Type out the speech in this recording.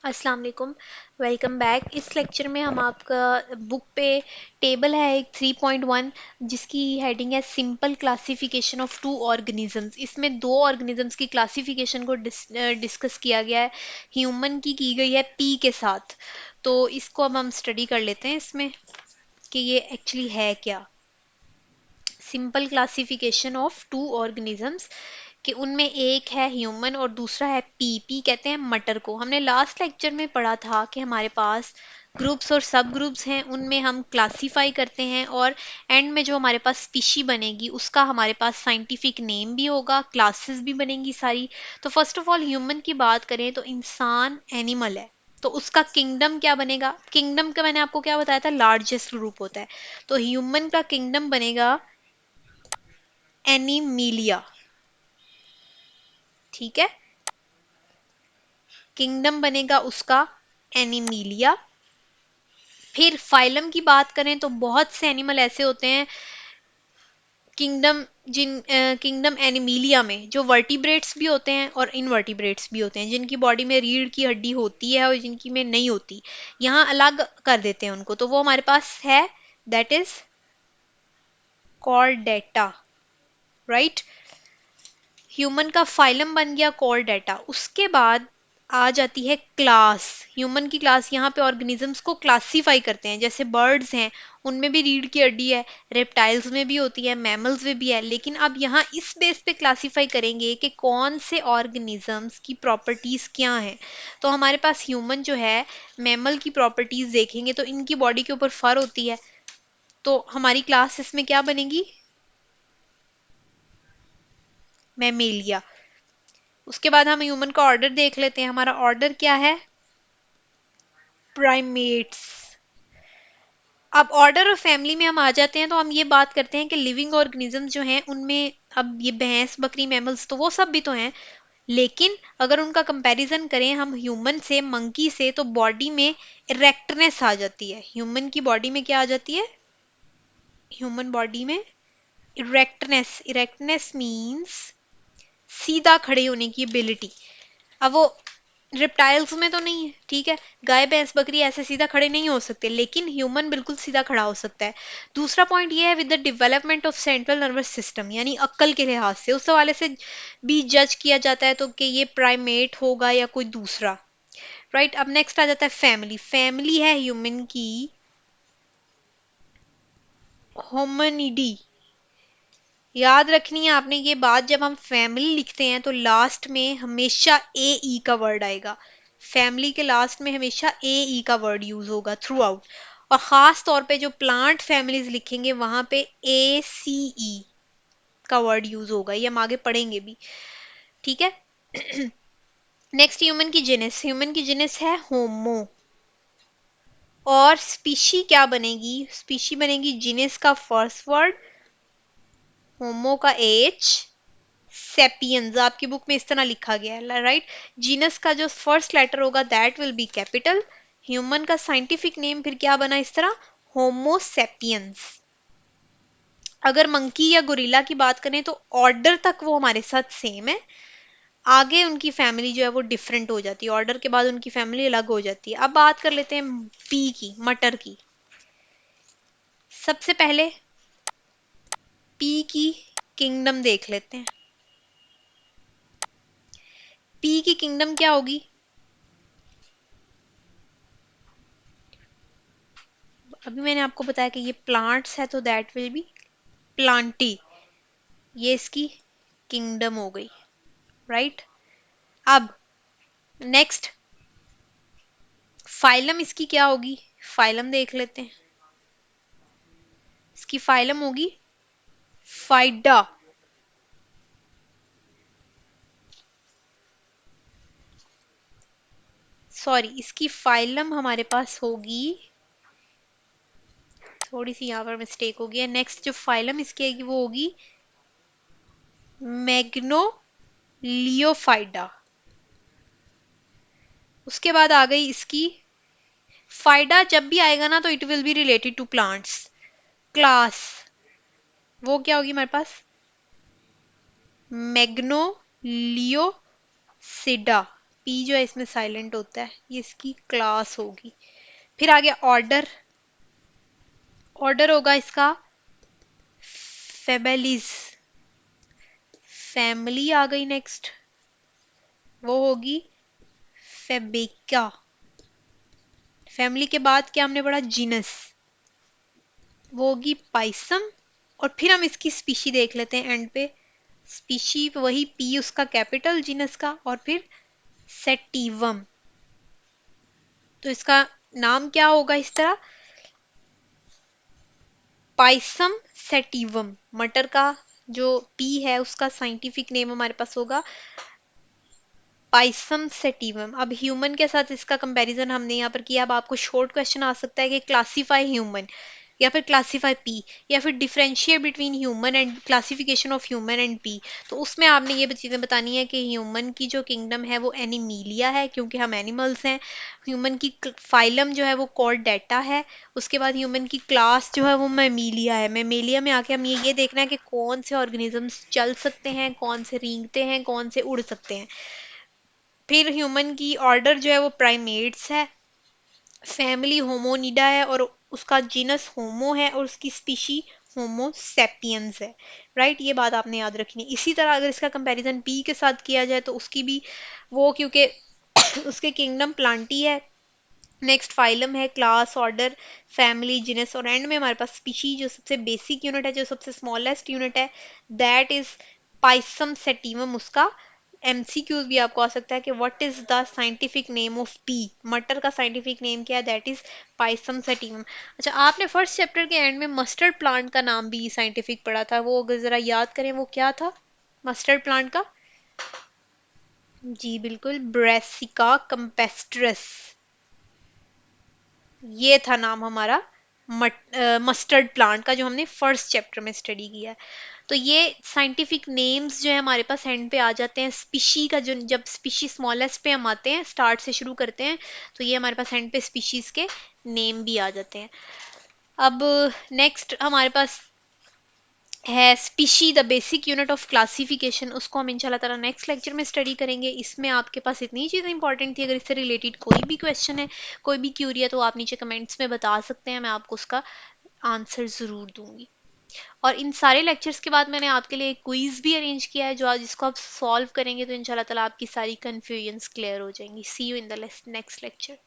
अस्सलाम वालेकुम। Welcome back. इस लेक्चर में हम आपका बुक पे टेबल है एक 3.1 जिसकी हेडिंग है simple classification of to organisms. इसमें दो ऑर्गेनिजम्स की क्लासिफिकेशन को डिस्कस किया गया है। ह्यूमन की गई है पी के साथ। तो इसको अब हम स्टडी कर लेते हैं इसमें कि ये एक्चुअली है क्या। Simple classification of to organisms कि उनमें एक है ह्यूमन और दूसरा है पी। पी कहते हैं मटर को। हमने लास्ट लेक्चर में पढ़ा था कि हमारे पास ग्रुप्स और सब ग्रुप्स हैं, उनमें हम क्लासीफाई करते हैं और एंड में जो हमारे पास स्पीशी बनेगी उसका हमारे पास साइंटिफिक नेम भी होगा, क्लासेस भी बनेंगी सारी। तो फर्स्ट ऑफ ऑल ह्यूमन की बात करें तो इंसान एनिमल है, तो उसका किंगडम क्या बनेगा। किंगडम का मैंने आपको क्या बताया था, लार्जेस्ट ग्रुप होता है। तो ह्यूमन का किंगडम बनेगा एनिमीलिया। ठीक है, किंगडम बनेगा उसका एनिमीलिया। फिर फाइलम की बात करें तो बहुत से एनिमल ऐसे होते हैं किंगडम किंगडम एनिमीलिया में जो वर्टिब्रेट्स भी होते हैं और इनवर्टिब्रेट्स भी होते हैं, जिनकी बॉडी में रीढ़ की हड्डी होती है और जिनकी में नहीं होती। यहाँ अलग कर देते हैं उनको, तो वो हमारे पास है, that is Chordata. Right, human का फाइलम बन गया कॉर्डेटा। उसके बाद आ जाती है क्लास। ह्यूमन की क्लास, यहाँ पे ऑर्गेनिजम्स को क्लासीफाई करते हैं। जैसे बर्ड्स हैं, उनमें भी रीढ़ की हड्डी है, रेप्टाइल्स में भी होती है, मैमल्स में भी है। लेकिन अब यहाँ इस बेस पे क्लासीफाई करेंगे कि कौन से ऑर्गेनिजम्स की प्रॉपर्टीज क्या हैं। तो हमारे पास ह्यूमन जो है, मैमल की प्रॉपर्टीज देखेंगे तो इनकी बॉडी के ऊपर फर होती है। तो हमारी क्लास इसमें क्या बनेगी, मैमेलिया। उसके बाद हम ह्यूमन का ऑर्डर देख लेते हैं। हमारा ऑर्डर क्या है, प्राइमेट्स। अब ऑर्डर और फैमिली में हम आ जाते हैं तो हम ये बात करते हैं कि लिविंग ऑर्गेनिजम्स जो हैं उनमें, अब ये भैंस बकरी मैमल्स तो वो सब भी तो हैं, लेकिन अगर उनका कंपैरिजन करें हम ह्यूमन से, मंकी से, तो बॉडी में इरेक्टनेस आ जाती है। ह्यूमन की बॉडी में क्या आ जाती है, ह्यूमन बॉडी में इरेक्टनेस। इरेक्टनेस मींस सीधा खड़े होने की एबिलिटी। अब वो रिप्टाइल्स में तो नहीं है, ठीक है, गाय भैंस बकरी ऐसे सीधा खड़े नहीं हो सकते, लेकिन ह्यूमन बिल्कुल सीधा खड़ा हो सकता है। दूसरा पॉइंट ये है with the development of central nervous system, यानी अक्ल के लिहाज से उस हवाले से भी जज किया जाता है तो कि ये प्राइमेट होगा या कोई दूसरा। राइट, अब नेक्स्ट आ जाता है फैमिली। फैमिली है ह्यूमन की होमनिडी। याद रखनी है आपने ये बात, जब हम फैमिली लिखते हैं तो लास्ट में हमेशा ए ई का वर्ड आएगा। फैमिली के लास्ट में हमेशा ए ई का वर्ड यूज होगा थ्रू आउट। और खास तौर पे जो प्लांट फैमिलीज लिखेंगे वहां पे ए सी ई का वर्ड यूज होगा, ये हम आगे पढ़ेंगे भी। ठीक है। नेक्स्ट ह्यूमन की जिनस। ह्यूमन की जिनस है होमो। और स्पीशी क्या बनेगी, स्पीशी बनेगी जिनस का फर्स्ट वर्ड, होमो का एच, सेपियंस। आपकी बुक में इस तरह लिखा गया है, राइट। जीनस का जो फर्स्ट लेटर होगा that will be capital. Human का साइंटिफिक नेम फिर क्या बना इस तरह, होमोसेपियंस। अगर मंकी या गोरिल्ला की बात करें तो ऑर्डर तक वो हमारे साथ सेम है, आगे उनकी फैमिली जो है वो डिफरेंट हो जाती है। ऑर्डर के बाद उनकी फैमिली अलग हो जाती है। अब बात कर लेते हैं पी की, मटर की। सबसे पहले पी की किंगडम देख लेते हैं। पी की किंगडम क्या होगी, अभी मैंने आपको बताया कि ये प्लांट्स है तो दैट विल बी प्लांटी। ये इसकी किंगडम हो गई, राइट। अब नेक्स्ट फाइलम इसकी क्या होगी, फाइलम देख लेते हैं। इसकी फाइलम होगी फाइडा। सॉरी, इसकी फाइलम हमारे पास होगी, थोड़ी सी यहाँ पर मिस्टेक हो गई है। नेक्स्ट जो फाइलम इसकी आएगी वो होगी मैग्नोलियोफाइडा। उसके बाद आ गई इसकी फाइडा। जब भी आएगा ना तो it will be related to plants. Class वो क्या होगी हमारे पास, मैग्नोलियोसिडा। पी जो है इसमें साइलेंट होता है, ये इसकी क्लास होगी। फिर आगे ऑर्डर, ऑर्डर होगा इसका फेबेलिस। फैमिली आ गई नेक्स्ट, वो होगी फेबेका। फैमिली के बाद क्या हमने पढ़ा, जीनस, वो होगी पाइसम। और फिर हम इसकी स्पीशी देख लेते हैं एंड पे। स्पीशी वही पी उसका कैपिटल जीनस का, और फिर सेटिवम। तो इसका नाम क्या होगा इस तरह, पाइसम सेटिवम। मटर का जो पी है उसका साइंटिफिक नेम हमारे पास होगा पाइसम सेटिवम। अब ह्यूमन के साथ इसका कंपैरिजन हमने यहाँ पर किया। अब आपको शॉर्ट क्वेश्चन आ सकता है कि क्लासीफाई ह्यूमन, या फिर क्लासीफाई पी, या फिर differentiate between human and classification of human and P. तो उसमें आपने ये चीजें बतानी है कि ह्यूमन की जो किंगडम है वो एनिमीलिया है, क्योंकि हम एनिमल्स हैं। ह्यूमन की फाइलम जो है वो कॉर्डेटा है। उसके बाद ह्यूमन की क्लास जो है वो मेमिलिया है। मेमिलिया में आके हम ये देखना है कि कौन से ऑर्गेनिजम्स चल सकते हैं, कौन से रेंगते हैं, कौन से उड़ सकते हैं। फिर ह्यूमन की ऑर्डर जो है वो प्राइमेट्स है, फैमिली होमोनिडा है, और उसका जीनस होमो है, और उसकी स्पीशी होमो सेपियंस है। राइट, ये बात आपने याद रखनी है। इसी तरह अगर इसका कंपैरिजन पी के साथ किया जाए तो उसकी भी वो, क्योंकि उसके किंगडम प्लांटी है, नेक्स्ट फाइलम है, क्लास, ऑर्डर, फैमिली, जीनस, और एंड में हमारे पास स्पीशी जो सबसे बेसिक यूनिट है, जो सबसे स्मॉलेस्ट यूनिट है, दैट इज पाइसम सेटिवम। उसका एमसीक्यूज भी आपको आ सकता है कि what is the scientific name of P. मटर का साइंटिफिक नेम क्या है, दैट इज पाइसम सेटिवम। अच्छा, आपने फर्स्ट चैप्टर के एंड में मस्टर्ड प्लांट का नाम भी साइंटिफिक पढ़ा था, वो अगर जरा याद करें वो क्या था मस्टर्ड प्लांट का। जी बिल्कुल, ब्रेसिका कंपेस्ट्रस, ये था नाम हमारा मस्टर्ड प्लांट का, जो हमने फर्स्ट चैप्टर में स्टडी किया है। तो ये साइंटिफिक नेम्स जो है हमारे पास एंड पे आ जाते हैं। स्पीशी का जो, जब स्पीशी स्मॉलेस्ट पे हम आते हैं, स्टार्ट से शुरू करते हैं, तो ये हमारे पास एंड पे स्पीशीज के नेम भी आ जाते हैं। अब नेक्स्ट हमारे पास है species, the basic unit of classification. उसको हम इंशाल्लाह ताला नेक्स्ट लेक्चर में स्टडी करेंगे। इसमें आपके पास इतनी चीज़ें इंपॉर्टेंट थी। अगर इससे रिलेटेड कोई भी क्वेश्चन है, कोई भी क्यूरी है, तो आप नीचे कमेंट्स में बता सकते हैं, मैं आपको उसका आंसर ज़रूर दूंगी। और इन सारे लेक्चर्स के बाद मैंने आपके लिए एक क्विज भी अरेंज किया है, जो आज जिसको आप सॉल्व करेंगे तो इंशाल्लाह ताला आपकी सारी कन्फ्यूजन्स क्लियर हो जाएंगी। See you in the next lecture.